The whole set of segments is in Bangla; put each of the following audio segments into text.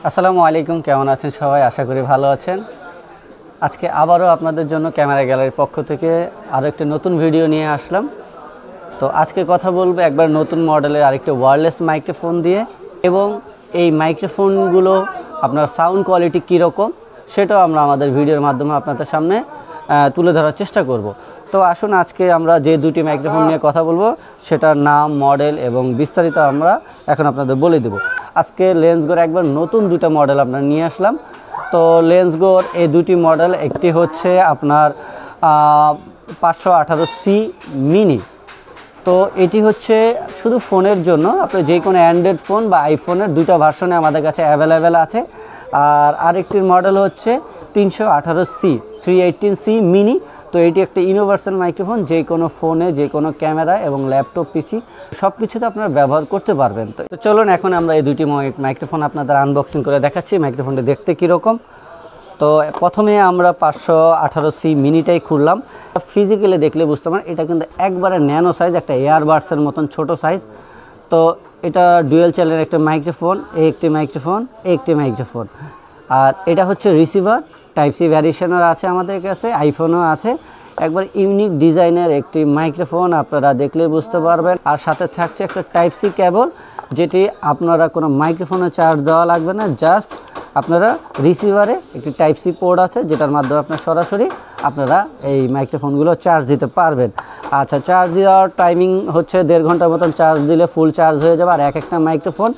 আসসালামু আলাইকুম, কেমন আছেন সবাই? আশা করি ভালো আছেন। আজকে আবারও আপনাদের জন্য ক্যামেরা গ্যালারির পক্ষ থেকে আরও একটি নতুন ভিডিও নিয়ে আসলাম। তো আজকে কথা বলবো একবার নতুন মডেলের আরেকটি ওয়্যারলেস মাইক্রোফোন দিয়ে, এবং এই মাইক্রোফোনগুলো আপনার সাউন্ড কোয়ালিটি কীরকম সেটাও আমরা আমাদের ভিডিওর মাধ্যমে আপনাদের সামনে তুলে ধরার চেষ্টা করব। তো আসুন আজকে আমরা যে দুটি মাইক্রোফোন নিয়ে কথা বলবো সেটার নাম, মডেল এবং বিস্তারিত আমরা এখন আপনাদের বলে দেব। আজকে লেন্সগোর একবার নতুন দুটো মডেল আপনার নিয়ে আসলাম। তো লেন্সগোর এই দুটি মডেল, একটি হচ্ছে আপনার 518C মিনি। তো এটি হচ্ছে শুধু ফোনের জন্য, আপনি যে কোনো অ্যান্ড্রয়েড ফোন বা আইফোনের দুটো ভার্সনে আমাদের কাছে অ্যাভেলেবেল আছে। আর আরেকটির মডেল হচ্ছে 318C মিনি। তো এটি একটা ইউনিভার্সাল মাইক্রোফোন, যে কোনো ফোনে, যে কোনো ক্যামেরা এবং ল্যাপটপ, পিসি সব কিছুতে আপনারা ব্যবহার করতে পারবেন। তো চলুন এখন আমরা এই দুটি মাইক্রোফোন আপনাদের আনবক্সিং করে দেখাচ্ছি মাইক্রোফোনটি দেখতে কীরকম। তো প্রথমে আমরা 518C মিনিটাই খুললাম। ফিজিক্যালি দেখলে বুঝতে পারেন এটা কিন্তু একবারে ন্যানো সাইজ, একটা এয়ারবাডসের মতন ছোট সাইজ। তো এটা ডুয়েল চ্যানেলের একটা মাইক্রোফোন, একটি মাইক্রোফোন। আর এটা হচ্ছে রিসিভার, টাইপ সি ভ্যারিয়েশনও আছে আমাদের কাছে, আইফোনও আছে। একবার ইউনিক ডিজাইনের একটি মাইক্রোফোন, আপনারা দেখলে বুঝতে পারবেন। আর সাথে থাকছে একটা টাইপ সি কেবল, যেটি আপনারা কোনো মাইক্রোফোনে চার্জ দেওয়া লাগবে না, জাস্ট আপনারা রিসিভারে একটি টাইপ সি পোর্ট আছে, যেটার মাধ্যমে আপনার সরাসরি আপনারা এই মাইক্রোফোনগুলো চার্জ দিতে পারবেন। আচ্ছা, চার্জ দেওয়ার টাইমিং হচ্ছে 1.5 ঘন্টার মতন চার্জ দিলে ফুল চার্জ হয়ে যাবে। আর একটা মাইক্রোফোন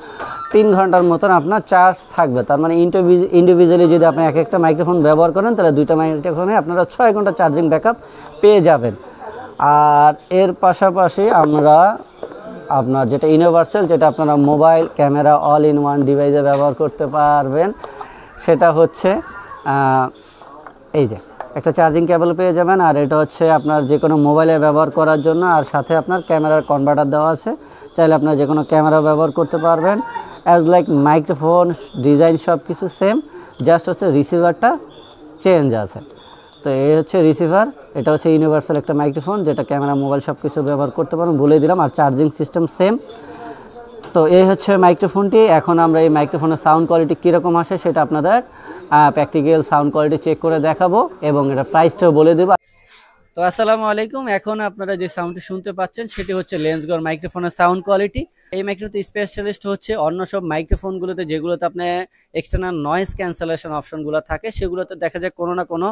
3 ঘন্টার মতন আপনার চার্জ থাকবে। তার মানে ইন্ডিভিজুয়ালি যদি আপনি একটা মাইক্রোফোন ব্যবহার করেন, তাহলে দুইটা মাইক্রোফোনে আপনারা 6 ঘন্টা চার্জিং ব্যাকআপ পেয়ে যাবেন। আর এর পাশাপাশি আমরা আপনার যেটা ইউনিভার্সাল, যেটা আপনারা mobile, camera all in one ডিভাইসে ব্যবহার করতে পারবেন, সেটা হচ্ছে এই যে একটা চার্জিং কেবল পেয়ে যাবেন। আর এটা হচ্ছে আপনার যে কোনো মোবাইলে ব্যবহার করার জন্য। আর সাথে আপনার ক্যামেরার কনভার্টার দেওয়া আছে, চাইলে আপনার যে কোনো ক্যামেরা ব্যবহার করতে পারবেন। অ্যাজ লাইক মাইক্রোফোন ডিজাইন সব কিছু সেম, জাস্ট হচ্ছে রিসিভারটা চেঞ্জ আছে। তো এই হচ্ছে রিসিভার, এটা হচ্ছে ইউনিভার্সাল একটা মাইক্রোফোন, যেটা ক্যামেরা, মোবাইল সব কিছু ব্যবহার করতে পারেন, বলে দিলাম। আর চার্জিং সিস্টেম সেম। তো এই হচ্ছে মাইক্রোফোনটি। এখন আমরা এই মাইক্রোফোনের সাউন্ড কোয়ালিটি কীরকম আসে সেটা আপনাদের প্র্যাকটিক্যাল সাউন্ড কোয়ালিটি চেক করে দেখাবো, এবং এটা প্রাইসটাও বলে দেবো। তো আসসালামু আলাইকুম, এখন আপনারা যে সাউন্ডটি শুনতে পাচ্ছেন সেটি হচ্ছে লেন্সগোর মাইক্রোফোনের সাউন্ড কোয়ালিটি। এই মাইক্রোফোনটি স্পেশালিস্ট হচ্ছে অন্য সব মাইক্রোফোনগুলোতে, যেগুলোতে আপনি এক্সটার্নাল নয়েজ ক্যান্সেলেশন অপশনগুলো থাকে, সেগুলোতে দেখা যায় কোনো না কোনো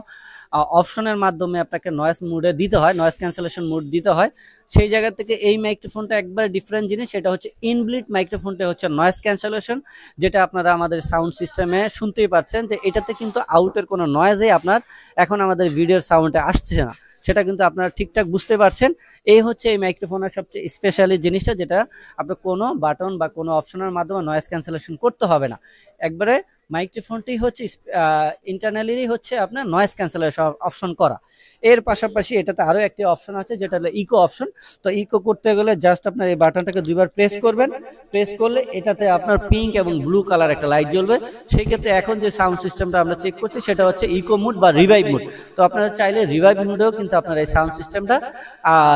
অপশনের মাধ্যমে আপনাকে নয়েজ মুডে দিতে হয়, নয়েজ ক্যান্সেলেশন মুড দিতে হয়। সেই জায়গা থেকে এই মাইক্রোফোনটা একবার ডিফারেন্ট জিনিস। সেটা হচ্ছে ইনবিল্ট মাইক্রোফোনটা হচ্ছে নয়েজ ক্যান্সেলেশন, যেটা আপনারা আমাদের সাউন্ড সিস্টেমে শুনতেই পাচ্ছেন যে এটাতে কিন্তু আউটের কোনো নয়েজই আপনার এখন আমাদের ভিডিওর সাউন্ডে আসছে না, সেটা কিন্তু আপনারা ঠিকঠাক বুঝতে পারছেন। এই হচ্ছে এই মাইক্রোফোনের সবচেয়ে স্পেশালি জিনিসটা, যেটা আপনার কোনো বাটন বা কোনো অপশনের মাধ্যমে নয়েজ ক্যান্সেলেশন করতে হবে না। একবারে মাইক্রোফোনটি হচ্ছে ইন্টারনালি হচ্ছে আপনার নয়েজ ক্যান্সেলেশন অপশন করা। এর পাশাপাশি এটাতে আরও একটি অপশন আছে, যেটা হলো ইকো অপশন। তো ইকো করতে গেলে জাস্ট আপনার এই বাটনটাকে 2বার প্রেস করবেন। প্রেস করলে এটাতে আপনার পিঙ্ক এবং ব্লু কালার একটা লাইট জ্বলবে। সেই ক্ষেত্রে এখন যে সাউন্ড সিস্টেমটা আমরা চেক করছি সেটা হচ্ছে ইকো মুড বা রিভাইভ মুড। তো আপনারা চাইলে রিভাইভ মুডেও কিন্তু আপনারা এই সাউন্ড সিস্টেমটা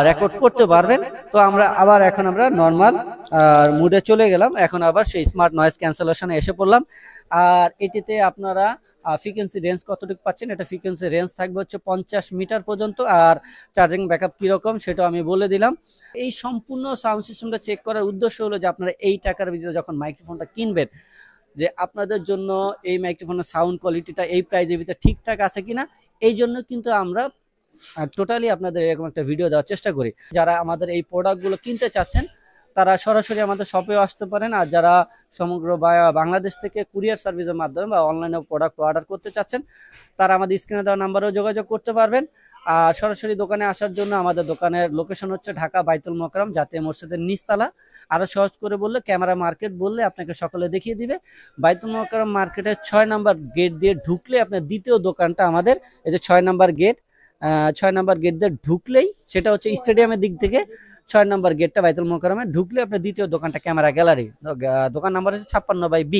রেকর্ড করতে পারবেন। তো আমরা আবার এখন আমরা নর্মাল মুডে চলে গেলাম, এখন আবার সেই স্মার্ট নয়েজ ক্যান্সেলেশনে এসে পড়লাম। আর এটিতে আপনারা ফ্রিকোয়েন্সি রেঞ্জ কতটুকু পাচ্ছেন, এটা ফ্রিকোয়েন্সি রেঞ্জ থাকবে হচ্ছে 50 মিটার পর্যন্ত। আর চার্জিং ব্যাকআপ কীরকম সেটাও আমি বলে দিলাম। এই সম্পূর্ণ সাউন্ড সিস্টেমটা চেক করার উদ্দেশ্য হলো যে আপনারা এই টাকার ভিতরে যখন মাইক্রোফোনটা কিনবেন, যে আপনাদের জন্য এই মাইক্রোফোনের সাউন্ড কোয়ালিটিটা এই প্রাইজের ভিতরে ঠিকঠাক আছে কিনা, এই জন্য কিন্তু আমরা টোটালি আপনাদের এরকম একটা ভিডিও দেওয়ার চেষ্টা করি। যারা আমাদের এই প্রোডাক্টগুলো কিনতে চাচ্ছেন তারা সরাসরি আমাদের শপেও আসতে পারেন। আর যারা সমগ্র বাংলাদেশ থেকে কুরিয়ার সার্ভিসের মাধ্যমে বা অনলাইনে প্রোডাক্ট অর্ডার করতে চাচ্ছেন, তারা আমাদের স্ক্রিনে দেওয়া নাম্বারেও যোগাযোগ করতে পারবেন। আর সরাসরি দোকানে আসার জন্য আমাদের দোকানের লোকেশন হচ্ছে ঢাকা বাইতুল মোকাররম জাতীয় মসজিদের নিচতলা। আরও সহজ করে বললে ক্যামেরা মার্কেট বললে আপনাকে সকলে দেখিয়ে দিবে। বাইতুল মোকাররম মার্কেটের 6 নম্বর গেট দিয়ে ঢুকলে আপনার দ্বিতীয় দোকানটা আমাদের, এই যে 6 নম্বর গেট, 6 নম্বর গেট দিয়ে ঢুকলেই সেটা হচ্ছে স্টেডিয়ামের দিক থেকে 6 নম্বর গেটটা বাইতুল মোকাররমে ঢুকলে আপনার দ্বিতীয় দোকানটা ক্যামেরা গ্যালারি। দোকান নাম্বার হচ্ছে 56/B।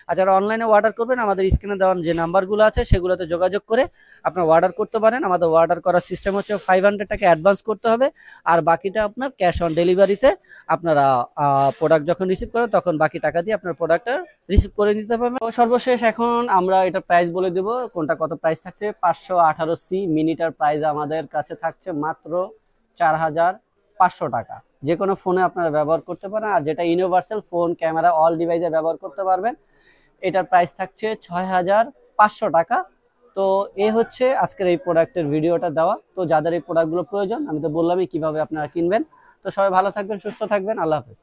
আর যারা অনলাইনে অর্ডার করবেন আমাদের স্ক্রিনে দেওয়া যে নাম্বারগুলো আছে সেগুলোতে যোগাযোগ করে আপনার অর্ডার করতে পারেন। আমাদের অর্ডার করার সিস্টেম হচ্ছে 500 টাকা অ্যাডভান্স করতে হবে, আর বাকিটা আপনার ক্যাশ অন ডেলিভারিতে আপনারা প্রোডাক্ট যখন রিসিভ করেন তখন বাকি টাকা দিয়ে আপনার প্রোডাক্টটা রিসিভ করে নিতে পারবেন। তো সর্বশেষ এখন আমরা এটার প্রাইস বলে দেবো, কোনটা কত প্রাইস থাকছে। 518C মিনিটার প্রাইস আমাদের কাছে থাকছে মাত্র 4500 টাকা। যে কোনো ফোনে আপনারা ব্যবহার করতে পারেন, আর যেটা ইউনিভার্সাল ফোন ক্যামেরা অল ডিভাইসে ব্যবহার করতে পারবেন। এটার প্রাইস থাকছে 6500 টাকা। তো এ হচ্ছে আজকের এই প্রোডাক্টের ভিডিওটা দেওয়া। তো যাদের এই প্রোডাক্টগুলো প্রয়োজন আমি তো বললামই কিভাবে আপনারা কিনবেন। তো সবাই ভালো থাকবেন, সুস্থ থাকবেন, আল্লাহ হাফেজ।